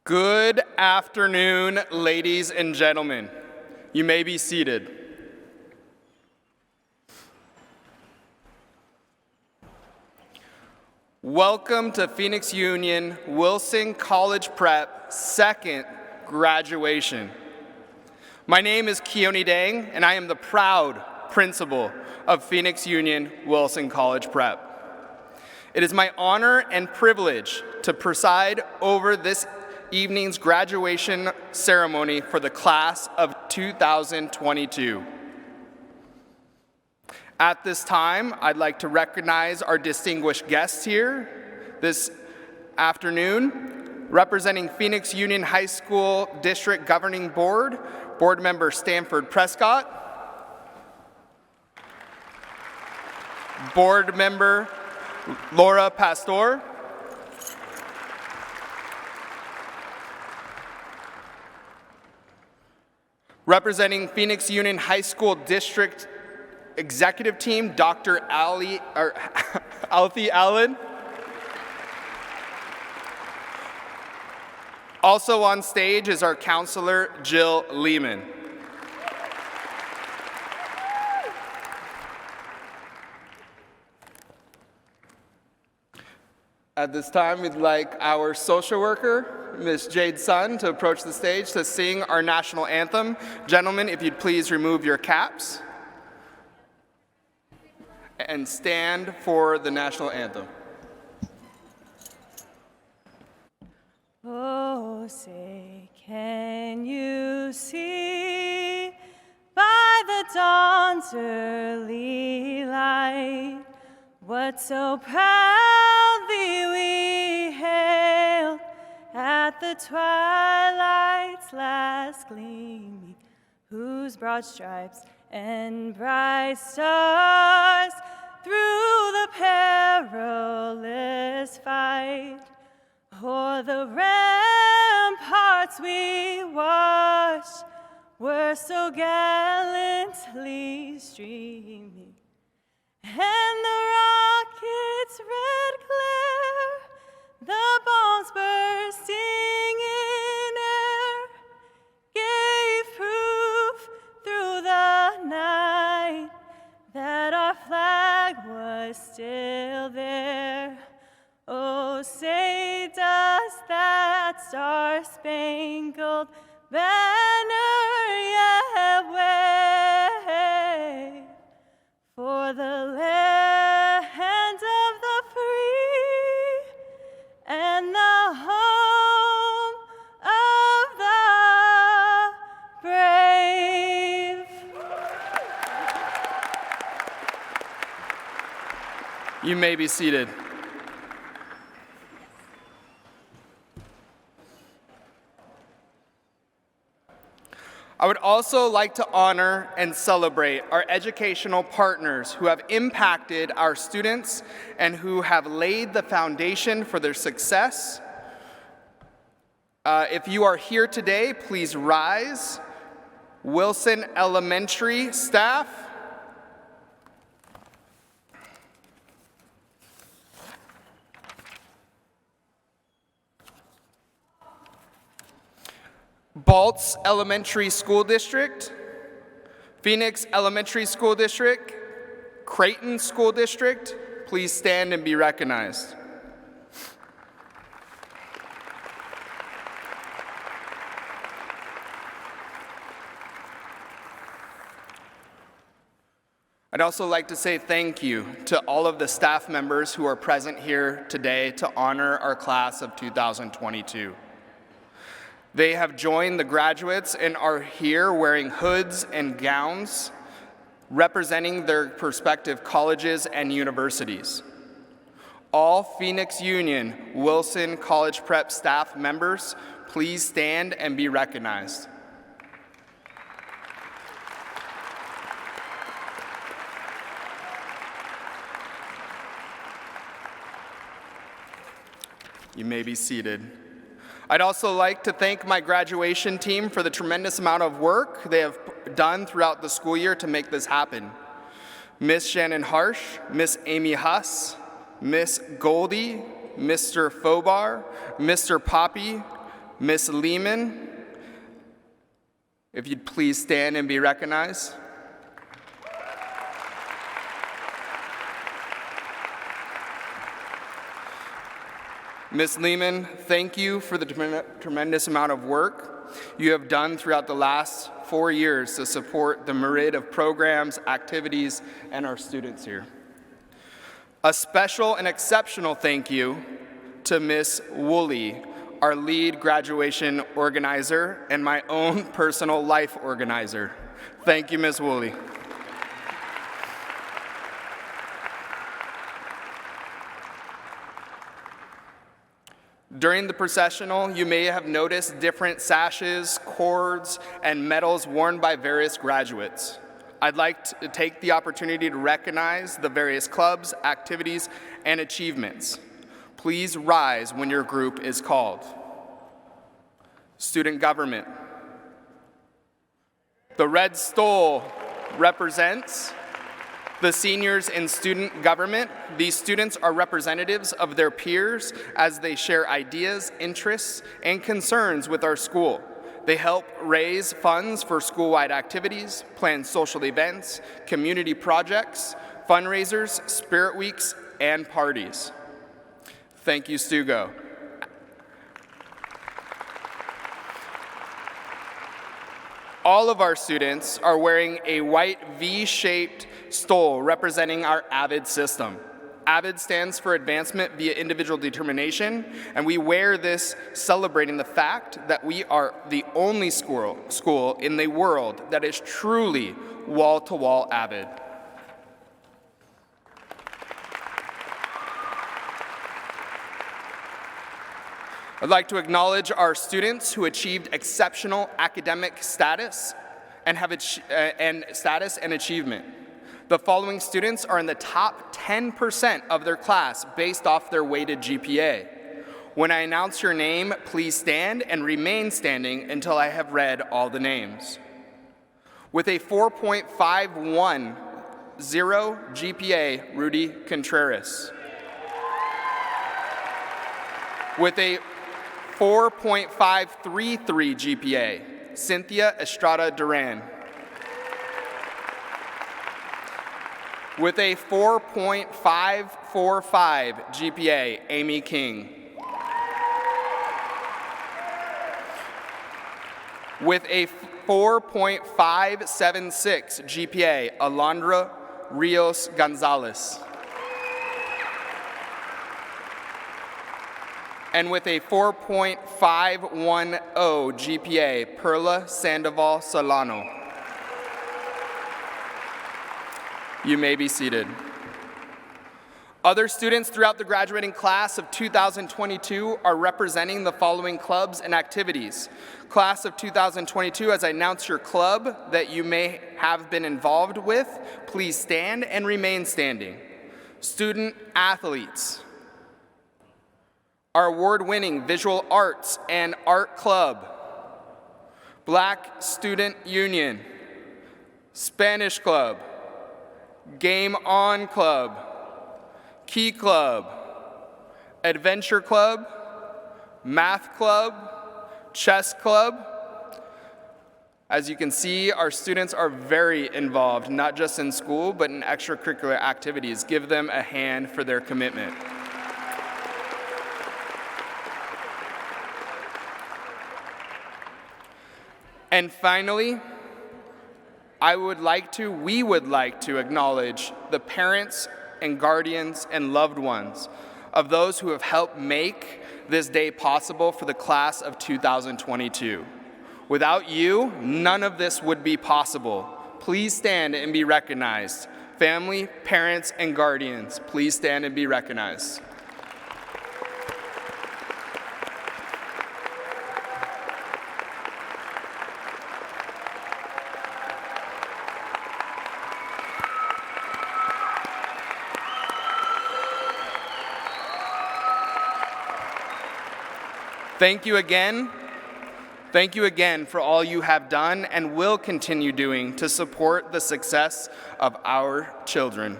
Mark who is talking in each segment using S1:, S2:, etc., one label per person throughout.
S1: Good afternoon, ladies and gentlemen. You may be seated. Welcome to Phoenix Union Wilson College Prep second graduation. My name is Keone Dang, and I am the proud principal of Phoenix Union Wilson College Prep. It is my honor and privilege to preside over this evening's graduation ceremony for the class of 2022. At this time, I'd like to recognize our distinguished guests here this afternoon. Representing Phoenix Union High School District Governing Board, Board Member Stanford Prescott, Board Member Laura Pastor, representing Phoenix Union High School District Executive Team, Dr. Alfie Allen. Also on stage is our counselor, Jill Lehman. At this time, we'd like our social worker, Ms. Jade Sun, to approach the stage to sing our national anthem. Gentlemen, if you'd please remove your caps and stand for the national anthem.
S2: Oh, say, can you see by the dawn's early light what so proudly we hailed at the twilight's last gleaming, whose broad stripes and bright stars through the perilous fight o'er the ramparts we watched were so gallantly streaming, and the rocket's red glare, the bombs bursting in air, gave proof through the night that our flag was still there. Oh, say does that star-spangled banner yet wave for the land of the free and the home of the brave?
S1: You may be seated. I would also like to honor and celebrate our educational partners who have impacted our students and who have laid the foundation for their success. If you are here today, please rise. Wilson Elementary staff, Baltz Elementary School District, Phoenix Elementary School District, Creighton School District, please stand and be recognized. I'd also like to say thank you to all of the staff members who are present here today to honor our class of 2022. They have joined the graduates and are here wearing hoods and gowns, representing their prospective colleges and universities. All Phoenix Union Wilson College Prep staff members, please stand and be recognized. You may be seated. I'd also like to thank my graduation team for the tremendous amount of work they have done throughout the school year to make this happen. Miss Shannon Harsh, Miss Amy Huss, Miss Goldie, Mr. Fobar, Mr. Poppy, Miss Lehman, if you'd please stand and be recognized. Ms. Lehman, thank you for the tremendous amount of work you have done throughout the last 4 years to support the myriad of programs, activities, and our students here. A special and exceptional thank you to Ms. Woolley, our lead graduation organizer and my own personal life organizer. Thank you, Ms. Woolley. During the processional, you may have noticed different sashes, cords, and medals worn by various graduates. I'd like to take the opportunity to recognize the various clubs, activities, and achievements. Please rise when your group is called. Student government. The red stole represents the seniors in student government. These students are representatives of their peers as they share ideas, interests, and concerns with our school. They help raise funds for school-wide activities, plan social events, community projects, fundraisers, spirit weeks, and parties. Thank you, Stugo. All of our students are wearing a white V-shaped stole representing our AVID system. AVID stands for Advancement via Individual Determination, and we wear this celebrating the fact that we are the only school in the world that is truly wall-to-wall AVID. I'd like to acknowledge our students who achieved exceptional academic status and achievement. The following students are in the top 10% of their class based off their weighted GPA. When I announce your name, please stand and remain standing until I have read all the names. With a 4.510 GPA, Rudy Contreras. With a 4.533 GPA, Cynthia Estrada Duran. With a 4.545 GPA, Amy King. With a 4.576 GPA, Alondra Rios Gonzalez. And with a 4.510 GPA, Perla Sandoval Solano. You may be seated. Other students throughout the graduating class of 2022 are representing the following clubs and activities. Class of 2022, as I announce your club that you may have been involved with, please stand and remain standing. Student athletes. Our award-winning Visual Arts and Art Club, Black Student Union, Spanish Club, Game On Club, Key Club, Adventure Club, Math Club, Chess Club. As you can see, our students are very involved, not just in school, but in extracurricular activities. Give them a hand for their commitment. And finally, we would like to acknowledge the parents and guardians and loved ones of those who have helped make this day possible for the class of 2022. Without you, none of this would be possible. Please stand and be recognized. Family, parents, and guardians, please stand and be recognized. Thank you again. Thank you again for all you have done and will continue doing to support the success of our children.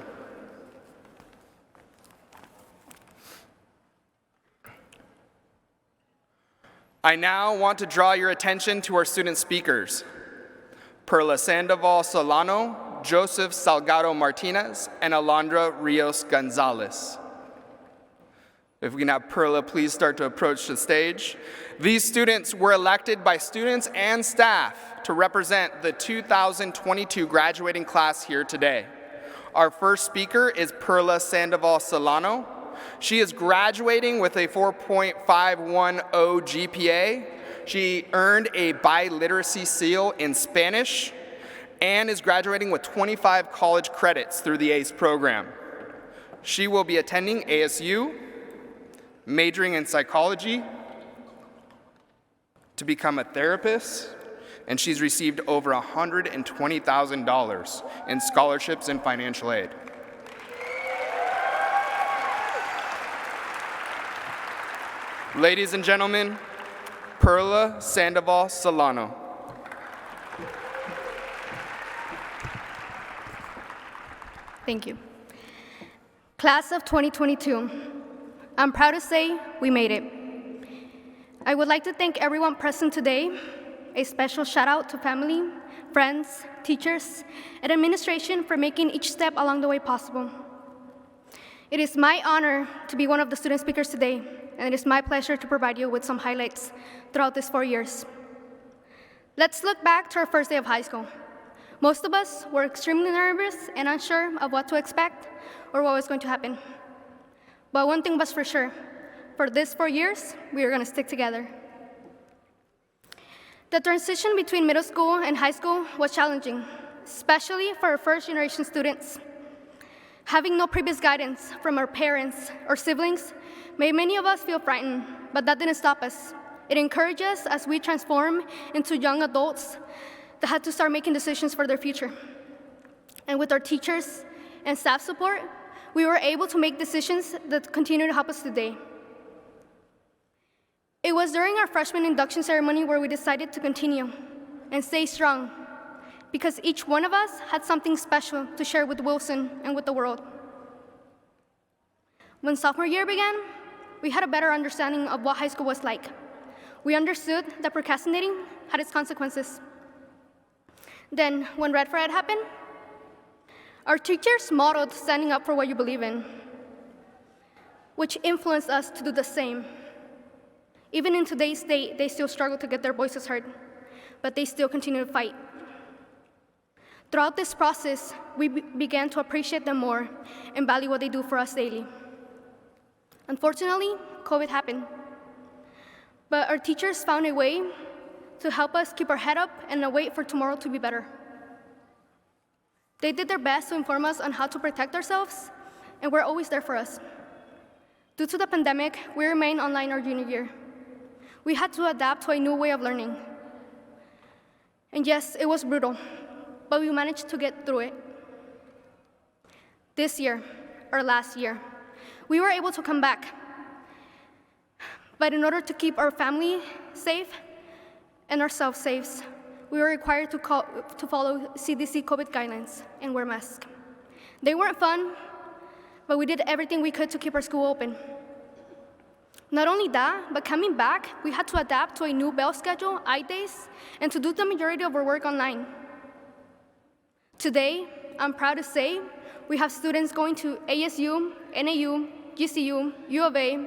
S1: I now want to draw your attention to our student speakers, Perla Sandoval Solano, Joseph Salgado Martinez, and Alondra Rios Gonzalez. If we can have Perla please start to approach the stage. These students were elected by students and staff to represent the 2022 graduating class here today. Our first speaker is Perla Sandoval Solano. She is graduating with a 4.510 GPA. She earned a biliteracy seal in Spanish and is graduating with 25 college credits through the ACE program. She will be attending ASU, majoring in psychology, to become a therapist, and she's received over $120,000 in scholarships and financial aid. Ladies and gentlemen, Perla Sandoval Solano.
S3: Thank you. Class of 2022, I'm proud to say we made it. I would like to thank everyone present today. A special shout out to family, friends, teachers, and administration for making each step along the way possible. It is my honor to be one of the student speakers today, and it is my pleasure to provide you with some highlights throughout these 4 years. Let's look back to our first day of high school. Most of us were extremely nervous and unsure of what to expect or what was going to happen. But one thing was for sure, for these 4 years, we are going to stick together. The transition between middle school and high school was challenging, especially for our first-generation students. Having no previous guidance from our parents or siblings made many of us feel frightened, but that didn't stop us. It encouraged us as we transform into young adults that had to start making decisions for their future. And with our teachers and staff support, we were able to make decisions that continue to help us today. It was during our freshman induction ceremony where we decided to continue and stay strong, because each one of us had something special to share with Wilson and with the world. When sophomore year began, we had a better understanding of what high school was like. We understood that procrastinating had its consequences. Then, when Red for Ed happened, our teachers modeled standing up for what you believe in, which influenced us to do the same. Even in today's state, they still struggle to get their voices heard, but they still continue to fight. Throughout this process, we began to appreciate them more and value what they do for us daily. Unfortunately, COVID happened, but our teachers found a way to help us keep our head up and wait for tomorrow to be better. They did their best to inform us on how to protect ourselves, and were always there for us. Due to the pandemic, we remained online our junior year. We had to adapt to a new way of learning. And yes, it was brutal, but we managed to get through it. This year, or last year, we were able to come back. But in order to keep our family safe and ourselves safe, we were required to follow CDC COVID guidelines and wear masks. They weren't fun, but we did everything we could to keep our school open. Not only that, but coming back, we had to adapt to a new bell schedule, days, and to do the majority of our work online. Today, I'm proud to say we have students going to ASU, NAU, GCU, U of A,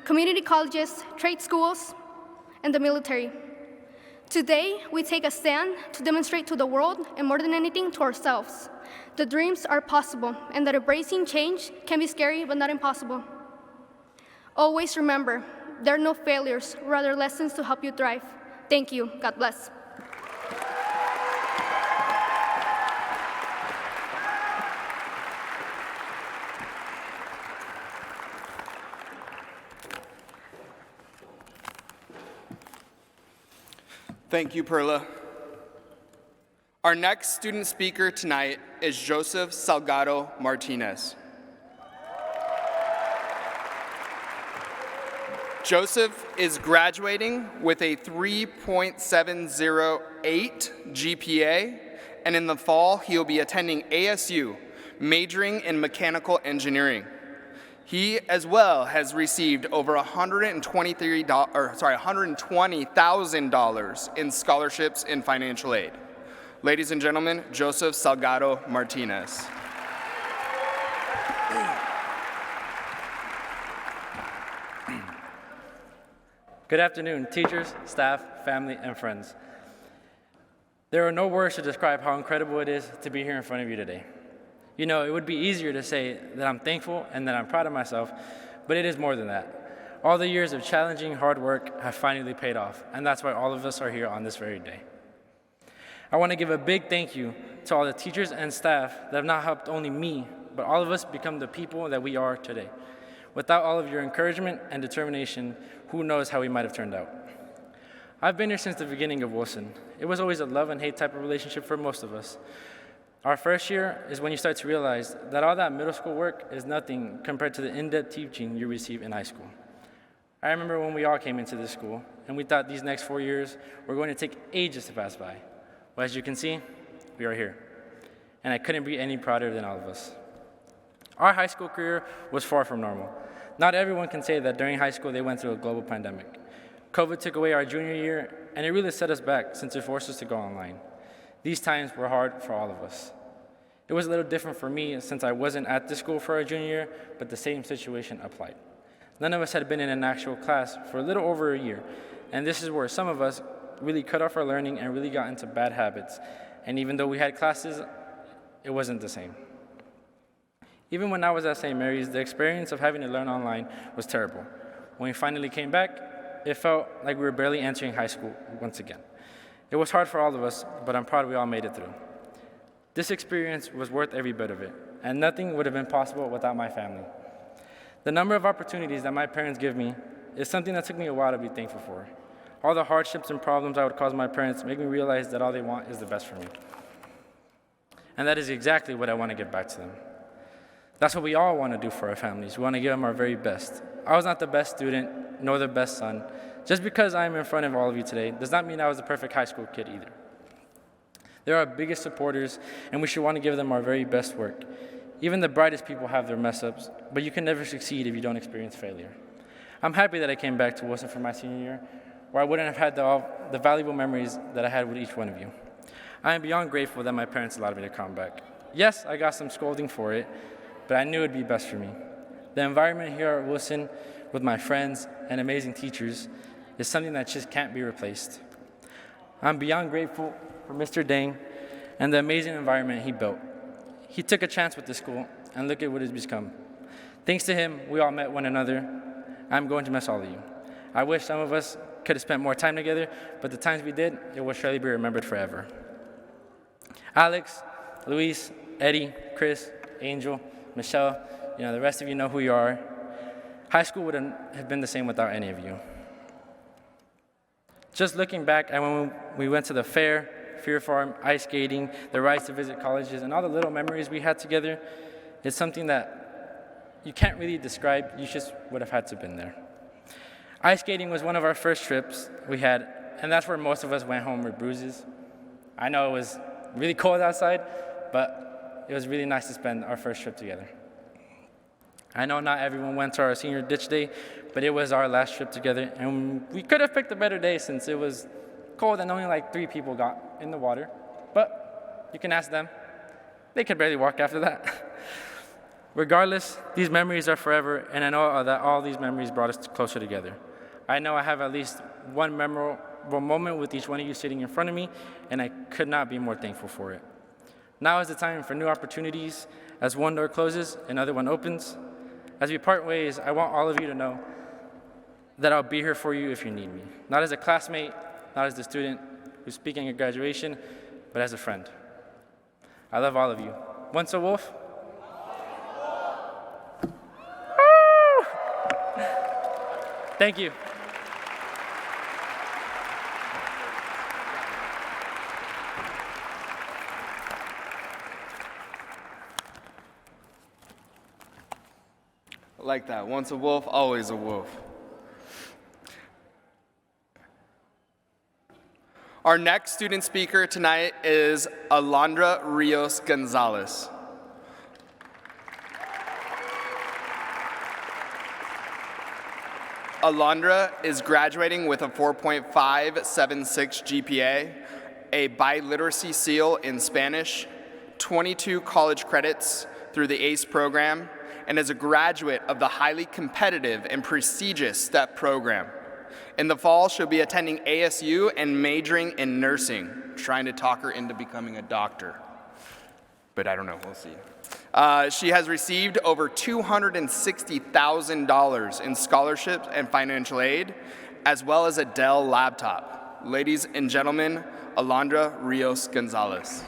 S3: community colleges, trade schools, and the military. Today, we take a stand to demonstrate to the world, and more than anything, to ourselves, that dreams are possible, and that embracing change can be scary, but not impossible. Always remember, there are no failures, rather lessons to help you thrive. Thank you. God bless.
S1: Thank you, Perla. Our next student speaker tonight is Joseph Salgado Martinez. Joseph is graduating with a 3.708 GPA, and in the fall, he'll be attending ASU, majoring in mechanical engineering. He as well has received over $120,000 in scholarships and financial aid. Ladies and gentlemen, Joseph Salgado Martinez.
S4: Good afternoon, teachers, staff, family, and friends. There are no words to describe how incredible it is to be here in front of you today. You know, it would be easier to say that I'm thankful and that I'm proud of myself, but it is more than that. All the years of challenging hard work have finally paid off, and that's why all of us are here on this very day. I want to give a big thank you to all the teachers and staff that have not helped only me, but all of us become the people that we are today. Without all of your encouragement and determination, who knows how we might have turned out. I've been here since the beginning of Wilson. It was always a love and hate type of relationship for most of us. Our first year is when you start to realize that all that middle school work is nothing compared to the in-depth teaching you receive in high school. I remember when we all came into this school, and we thought these next 4 years were going to take ages to pass by. Well, as you can see, we are here. And I couldn't be any prouder than all of us. Our high school career was far from normal. Not everyone can say that during high school they went through a global pandemic. COVID took away our junior year, and it really set us back since it forced us to go online. These times were hard for all of us. It was a little different for me since I wasn't at the school for our junior year, but the same situation applied. None of us had been in an actual class for a little over a year, and this is where some of us really cut off our learning and really got into bad habits. And even though we had classes, it wasn't the same. Even when I was at St. Mary's, the experience of having to learn online was terrible. When we finally came back, it felt like we were barely entering high school once again. It was hard for all of us, but I'm proud we all made it through. This experience was worth every bit of it, and nothing would have been possible without my family. The number of opportunities that my parents give me is something that took me a while to be thankful for. All the hardships and problems I would cause my parents make me realize that all they want is the best for me. And that is exactly what I want to give back to them. That's what we all want to do for our families. We want to give them our very best. I was not the best student, nor the best son. Just because I am in front of all of you today does not mean I was the perfect high school kid either. They're our biggest supporters, and we should want to give them our very best work. Even the brightest people have their mess-ups, but you can never succeed if you don't experience failure. I'm happy that I came back to Wilson for my senior year, where I wouldn't have had the valuable memories that I had with each one of you. I am beyond grateful that my parents allowed me to come back. Yes, I got some scolding for it, but I knew it would be best for me. The environment here at Wilson, with my friends and amazing teachers, is something that just can't be replaced. I'm beyond grateful for Mr. Dang and the amazing environment he built. He took a chance with the school, and look at what it's become. Thanks to him, we all met one another. I'm going to miss all of you. I wish some of us could have spent more time together, but the times we did, it will surely be remembered forever. Alex, Luis, Eddie, Chris, Angel, Michelle, the rest of you know who you are. High school wouldn't have been the same without any of you. Just looking back at when we went to the fair, Fear Farm, ice skating, the rides to visit colleges, and all the little memories we had together, it's something that you can't really describe. You just would have had to have been there. Ice skating was one of our first trips we had, and that's where most of us went home with bruises. I know it was really cold outside, but it was really nice to spend our first trip together. I know not everyone went to our senior ditch day, but it was our last trip together, and we could have picked a better day since it was cold and only like 3 people got in the water. But you can ask them. They could barely walk after that. Regardless, these memories are forever, and I know that all these memories brought us closer together. I know I have at least one memorable moment with each one of you sitting in front of me, and I could not be more thankful for it. Now is the time for new opportunities. As one door closes, another one opens. As we part ways, I want all of you to know that I'll be here for you if you need me. Not as a classmate, not as the student who's speaking at graduation, but as a friend. I love all of you. Once a wolf? Thank you.
S1: I like that. Once a wolf, always a wolf. Our next student speaker tonight is Alondra Rios Gonzalez. Alondra is graduating with a 4.576 GPA, a biliteracy seal in Spanish, 22 college credits through the ACE program, and is a graduate of the highly competitive and prestigious STEP program. In the fall, she'll be attending ASU and majoring in nursing, trying to talk her into becoming a doctor. But I don't know, we'll see. She has received over $260,000 in scholarships and financial aid, as well as a Dell laptop. Ladies and gentlemen, Alondra Rios Gonzalez.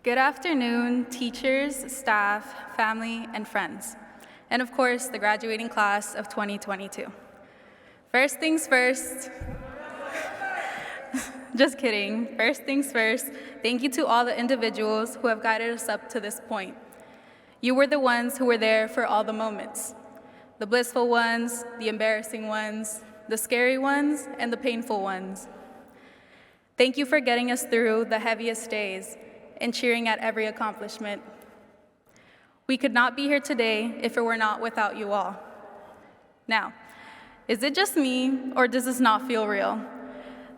S5: Good afternoon, teachers, staff, family, and friends, and of course, the graduating class of 2022. First things first, just kidding. First things first, thank you to all the individuals who have guided us up to this point. You were the ones who were there for all the moments, the blissful ones, the embarrassing ones, the scary ones, and the painful ones. Thank you for getting us through the heaviest days and cheering at every accomplishment. We could not be here today if it were not without you all. Now, is it just me, or does this not feel real?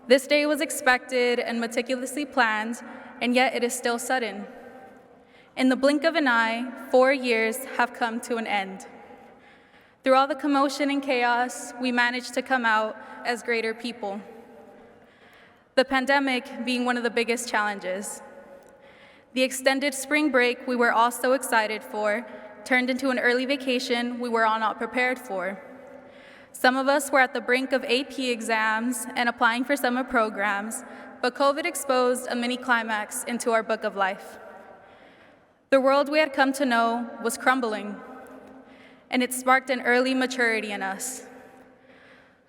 S5: This day was expected and meticulously planned, and yet it is still sudden. In the blink of an eye, 4 years have come to an end. Through all the commotion and chaos, we managed to come out as greater people. The pandemic being one of the biggest challenges. The extended spring break we were all so excited for turned into an early vacation we were all not prepared for. Some of us were at the brink of AP exams and applying for summer programs, but COVID exposed a mini climax into our book of life. The world we had come to know was crumbling, and it sparked an early maturity in us.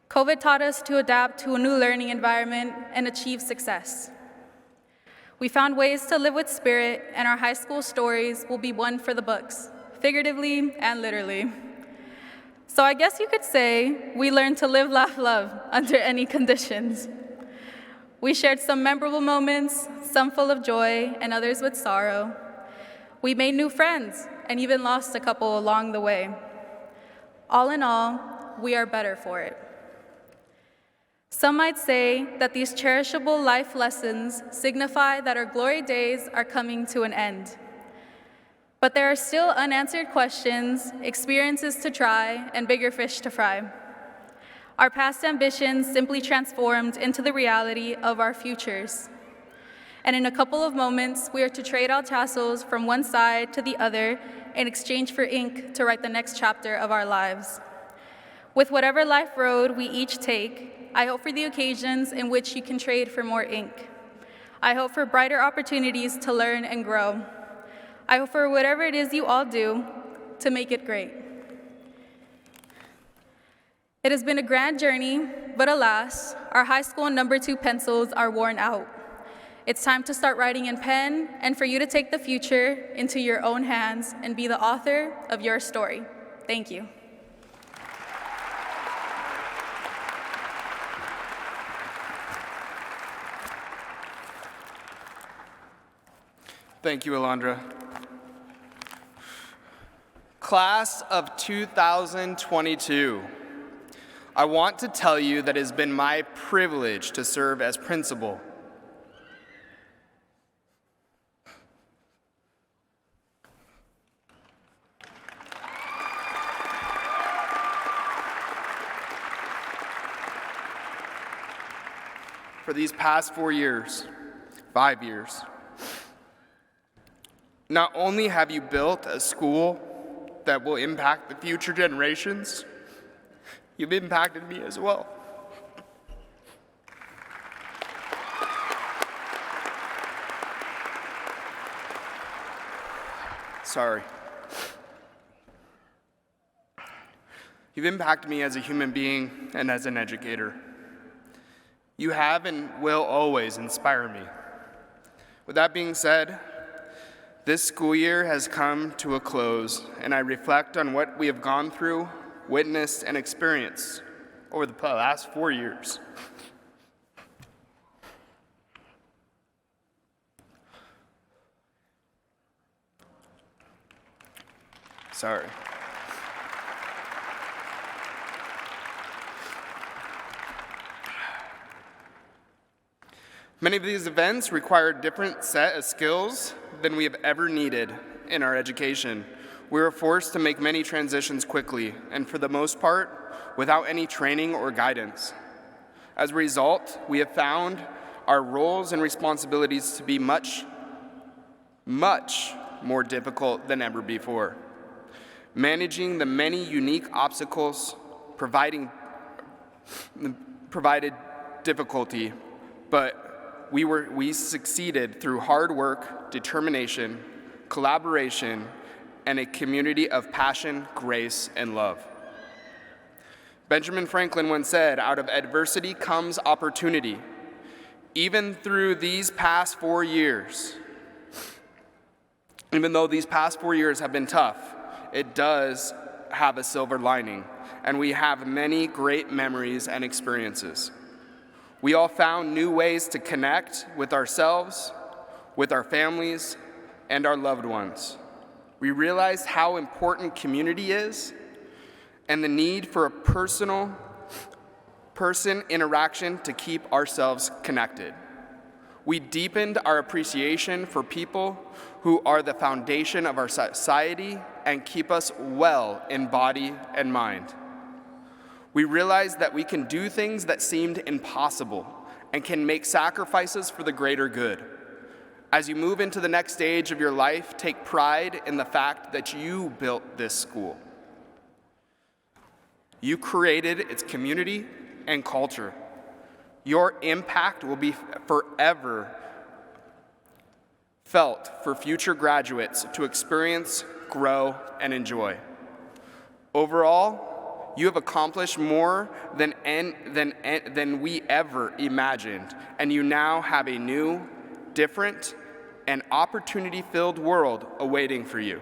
S5: COVID taught us to adapt to a new learning environment and achieve success. We found ways to live with spirit, and our high school stories will be one for the books, figuratively and literally. So I guess you could say we learned to live, laugh, love under any conditions. We shared some memorable moments, some full of joy and others with sorrow. We made new friends and even lost a couple along the way. All in all, we are better for it. Some might say that these cherishable life lessons signify that our glory days are coming to an end. But there are still unanswered questions, experiences to try, and bigger fish to fry. Our past ambitions simply transformed into the reality of our futures. And in a couple of moments, we are to trade our tassels from one side to the other in exchange for ink to write the next chapter of our lives. With whatever life road we each take, I hope for the occasions in which you can trade for more ink. I hope for brighter opportunities to learn and grow. I hope for whatever it is you all do to make it great. It has been a grand journey, but alas, our high school number 2 pencils are worn out. It's time to start writing in pen and for you to take the future into your own hands and be the author of your story. Thank you.
S1: Thank you, Alondra. Class of 2022, I want to tell you that it has been my privilege to serve as principal. For these past 4 years, 5 years. Not only have you built a school that will impact the future generations, you've impacted me as well. Sorry. You've impacted me as a human being and as an educator. You have and will always inspire me. With that being said, this school year has come to a close, and I reflect on what we have gone through, witnessed, and experienced over the last 4 years. Sorry. Many of these events require a different set of skills than we have ever needed in our education. We were forced to make many transitions quickly, and for the most part, without any training or guidance. As a result, we have found our roles and responsibilities to be much more difficult than ever before. Managing the many unique obstacles provided difficulty, but we succeeded through hard work, determination, collaboration, and a community of passion, grace, and love. Benjamin Franklin once said, "Out of adversity comes opportunity." Even though these past 4 years have been tough, it does have a silver lining, and we have many great memories and experiences. We all found new ways to connect with ourselves, with our families, and our loved ones. We realized how important community is and the need for a person interaction to keep ourselves connected. We deepened our appreciation for people who are the foundation of our society and keep us well in body and mind. We realized that we can do things that seemed impossible and can make sacrifices for the greater good. As you move into the next stage of your life, take pride in the fact that you built this school. You created its community and culture. Your impact will be forever felt for future graduates to experience, grow, and enjoy. Overall, you have accomplished more than we ever imagined, and you now have a new, different, and opportunity-filled world awaiting for you.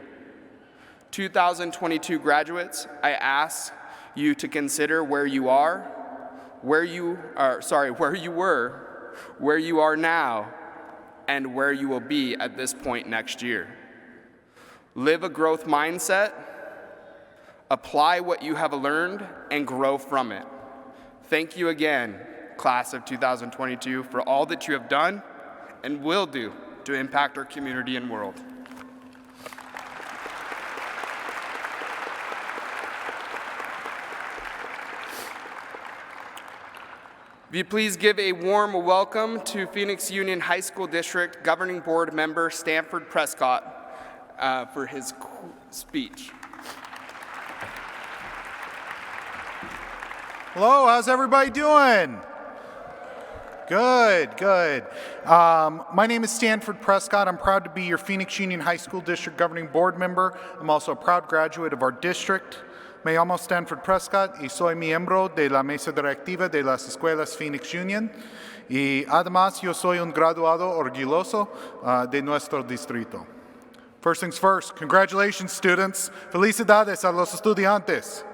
S1: 2022 graduates, I ask you to consider where you were, where you are now, and where you will be at this point next year. Live a growth mindset, apply what you have learned, and grow from it. Thank you again, class of 2022, for all that you have done and will do to impact our community and world. Will you please give a warm welcome to Phoenix Union High School District Governing Board member Stanford Prescott for his speech.
S6: Hello, how's everybody doing? Good, good. My name is Stanford Prescott. I'm proud to be your Phoenix Union High School District Governing Board member. I'm also a proud graduate of our district. Me llamo Stanford Prescott y soy miembro de la mesa directiva de las escuelas Phoenix Union. Y además yo soy un graduado orgulloso de nuestro distrito. First things first, congratulations students. Felicidades a los estudiantes.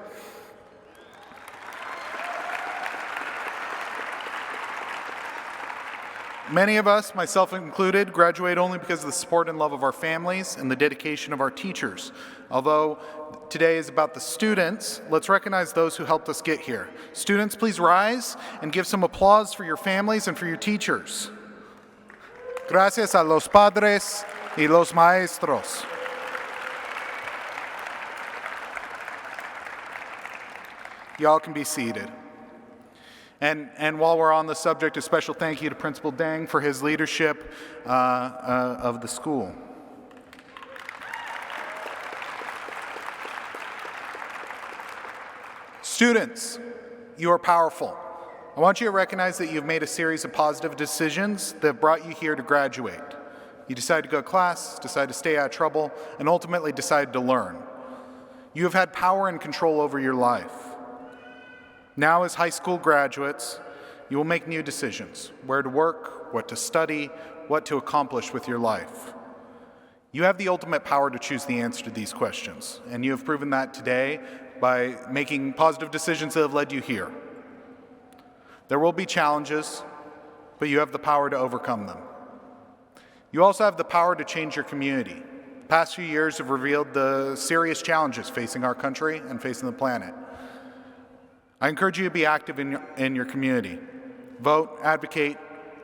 S6: Many of us, myself included, graduate only because of the support and love of our families and the dedication of our teachers. Although today is about the students, let's recognize those who helped us get here. Students, please rise and give some applause for your families and for your teachers. Gracias a los padres y los maestros. Y'all can be seated. And while we're on the subject, a special thank you to Principal Deng for his leadership of the school. Students, you are powerful. I want you to recognize that you've made a series of positive decisions that brought you here to graduate. You decided to go to class, decided to stay out of trouble, and ultimately decided to learn. You have had power and control over your life. Now, as high school graduates, you will make new decisions: where to work, what to study, what to accomplish with your life. You have the ultimate power to choose the answer to these questions, and you have proven that today by making positive decisions that have led you here. There will be challenges, but you have the power to overcome them. You also have the power to change your community. The past few years have revealed the serious challenges facing our country and facing the planet. I encourage you to be active in your community. Vote, advocate,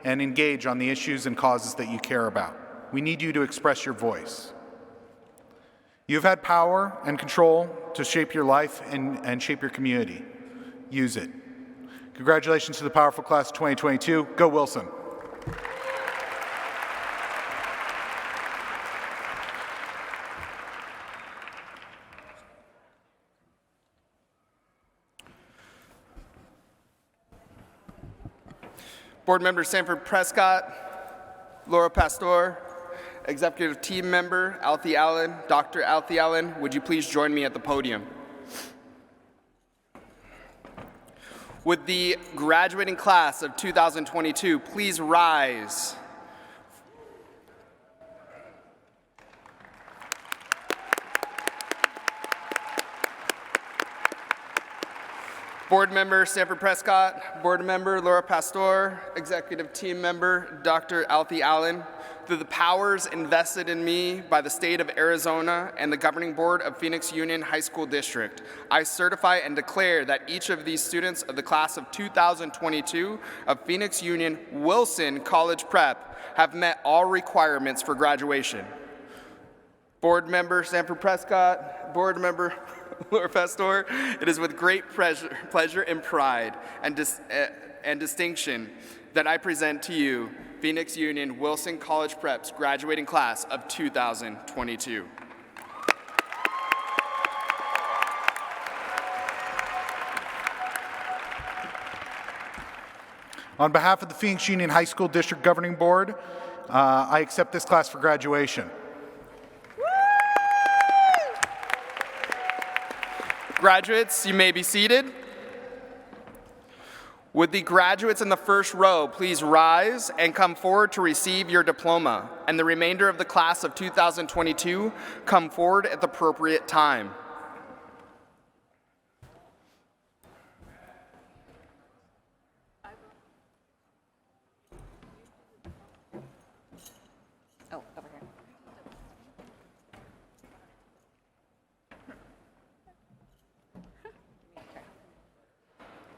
S6: and engage on the issues and causes that you care about. We need you to express your voice. You've had power and control to shape your life and shape your community. Use it. Congratulations to the powerful class of 2022. Go Wilson.
S1: Board Member Sanford Prescott, Laura Pastor, Executive Team Member Althea Allen, Dr. Althea Allen, would you please join me at the podium? Would the graduating class of 2022 please rise? Board Member Sanford Prescott, Board Member Laura Pastor, Executive Team Member Dr. Althea Allen, through the powers invested in me by the State of Arizona and the Governing Board of Phoenix Union High School District, I certify and declare that each of these students of the class of 2022 of Phoenix Union Wilson College Prep have met all requirements for graduation. Board Member Sanford Prescott, Board Member Laura Pastor, it is with great pleasure and pride and distinction that I present to you Phoenix Union Wilson College Prep's graduating class of 2022.
S6: On behalf of the Phoenix Union High School District Governing Board, I accept this class for graduation.
S1: Graduates, you may be seated. Would the graduates in the first row please rise and come forward to receive your diploma, and the remainder of the class of 2022 come forward at the appropriate time.
S7: Oh, over here.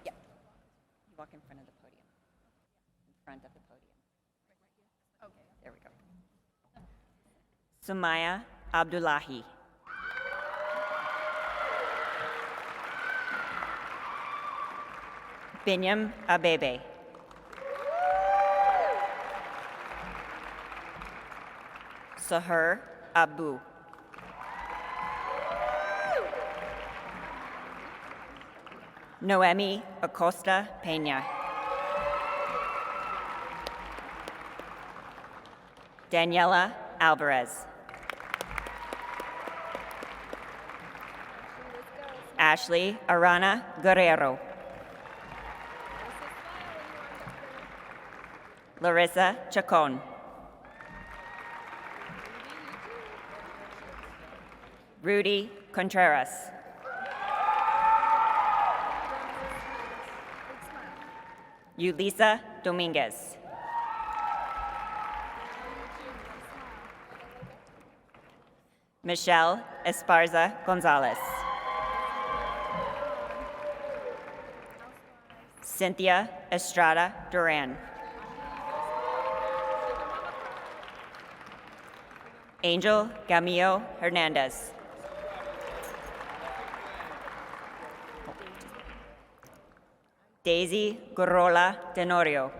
S7: Yep. You walk in front of the podium. In front of the podium. Okay. There we go. Sumaya Abdullahi. Binyam Abebe. Sahar Abu. Noemi Acosta Peña. Daniela Alvarez. Ashley Arana Guerrero. Larissa Chacon. Rudy Contreras. Yulisa Dominguez. Michelle Esparza Gonzalez. Cynthia Estrada Duran. Angel Gamillo Hernandez. Daisy Gorola Tenorio.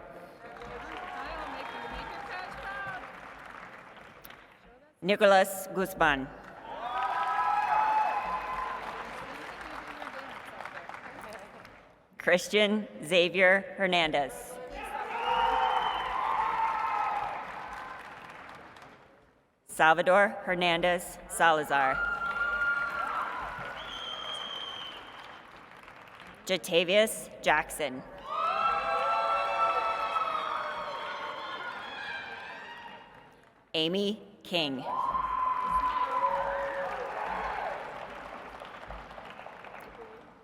S7: Nicholas Guzman. Christian Xavier Hernandez. Salvador Hernandez Salazar. Jatavius Jackson. Amy King.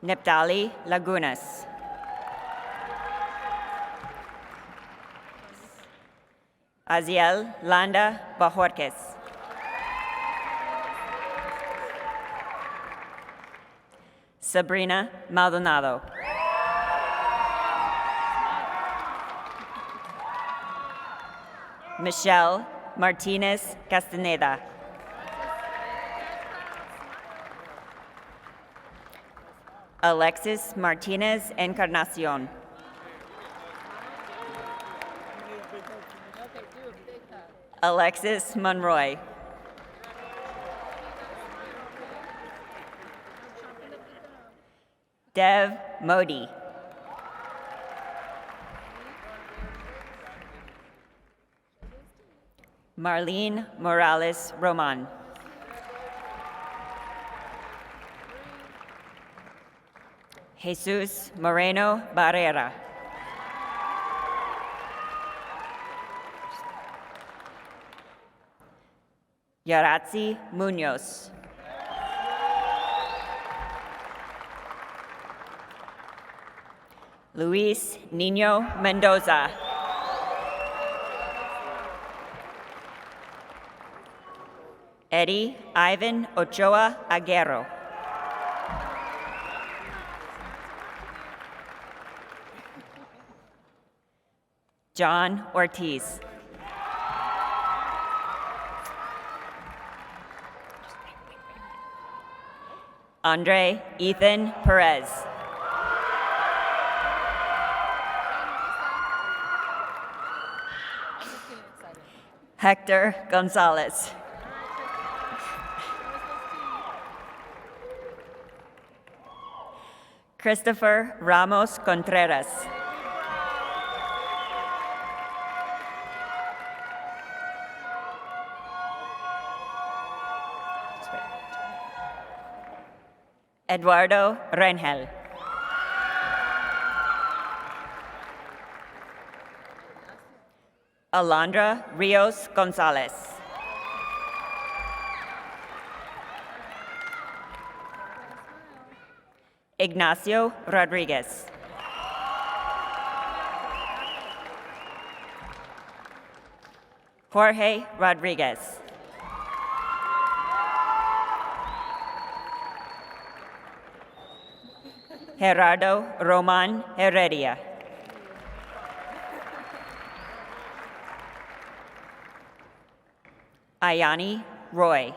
S7: Neptali Lagunas. Aziel Landa Bajorquez. Sabrina Maldonado. Michelle Martinez Castaneda. Alexis Martinez Encarnacion. Alexis Monroy. Dev Modi. Marlene Morales Roman. Jesus Moreno Barrera. Yaratzi Munoz. Luis Nino Mendoza. Eddie Ivan Ochoa Aguero. John Ortiz. Andre Ethan Perez. Hector Gonzalez. Christopher Ramos Contreras. Eduardo Rengel. Alondra Rios Gonzalez. Ignacio Rodriguez. Jorge Rodriguez. Gerardo Roman Heredia. Ayani Roy.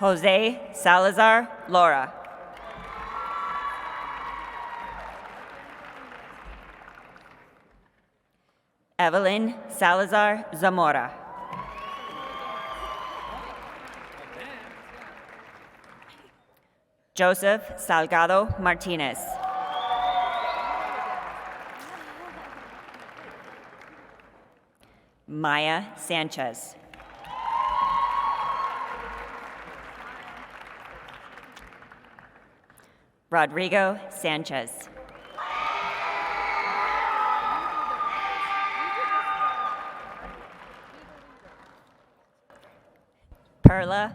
S7: Jose Salazar Laura. Evelyn Salazar Zamora. Joseph Salgado Martinez. Maya Sanchez. Rodrigo Sanchez. Perla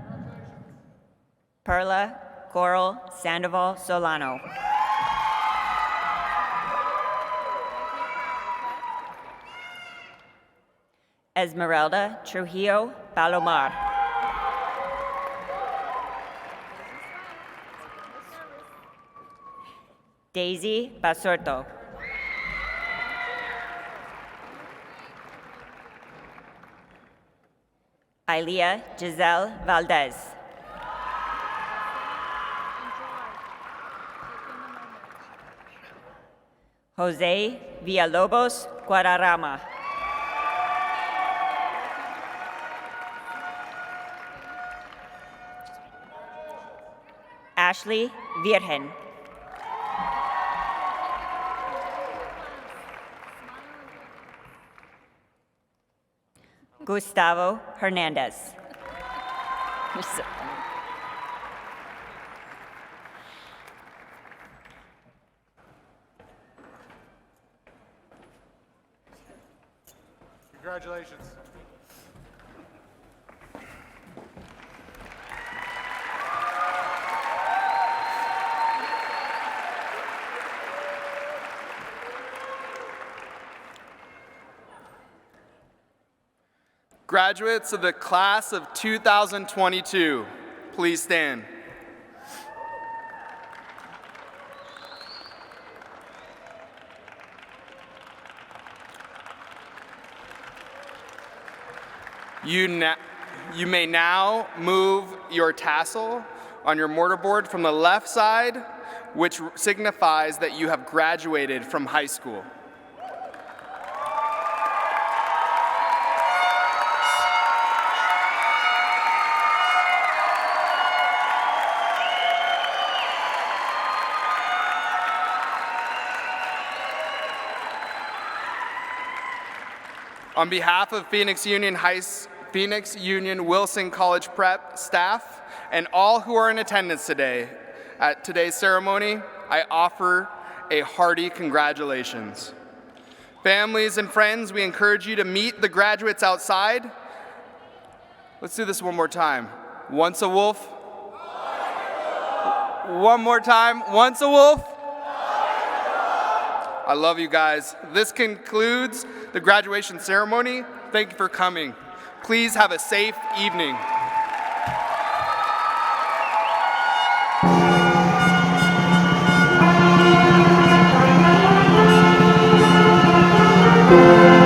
S7: Coral Sandoval Solano. Esmeralda Trujillo Palomar. Daisy Basurto. Ilea Giselle Valdez. Jose Villalobos Guadarrama. Ashley Virgen. Gustavo Hernandez. You're so funny.
S6: Congratulations.
S1: Graduates of the class of 2022, please stand. You may now move your tassel on your mortarboard from the left side, which signifies that you have graduated from high school. On behalf of Phoenix Union Wilson College Prep staff and all who are in attendance today at today's ceremony, I offer a hearty congratulations. Families and friends, we encourage you to meet the graduates outside. Let's do this one more time. Once a wolf. One more time. Once a wolf. I love you guys. This concludes the graduation ceremony. Thank you for coming. Please have a safe evening.
S8: Thank you.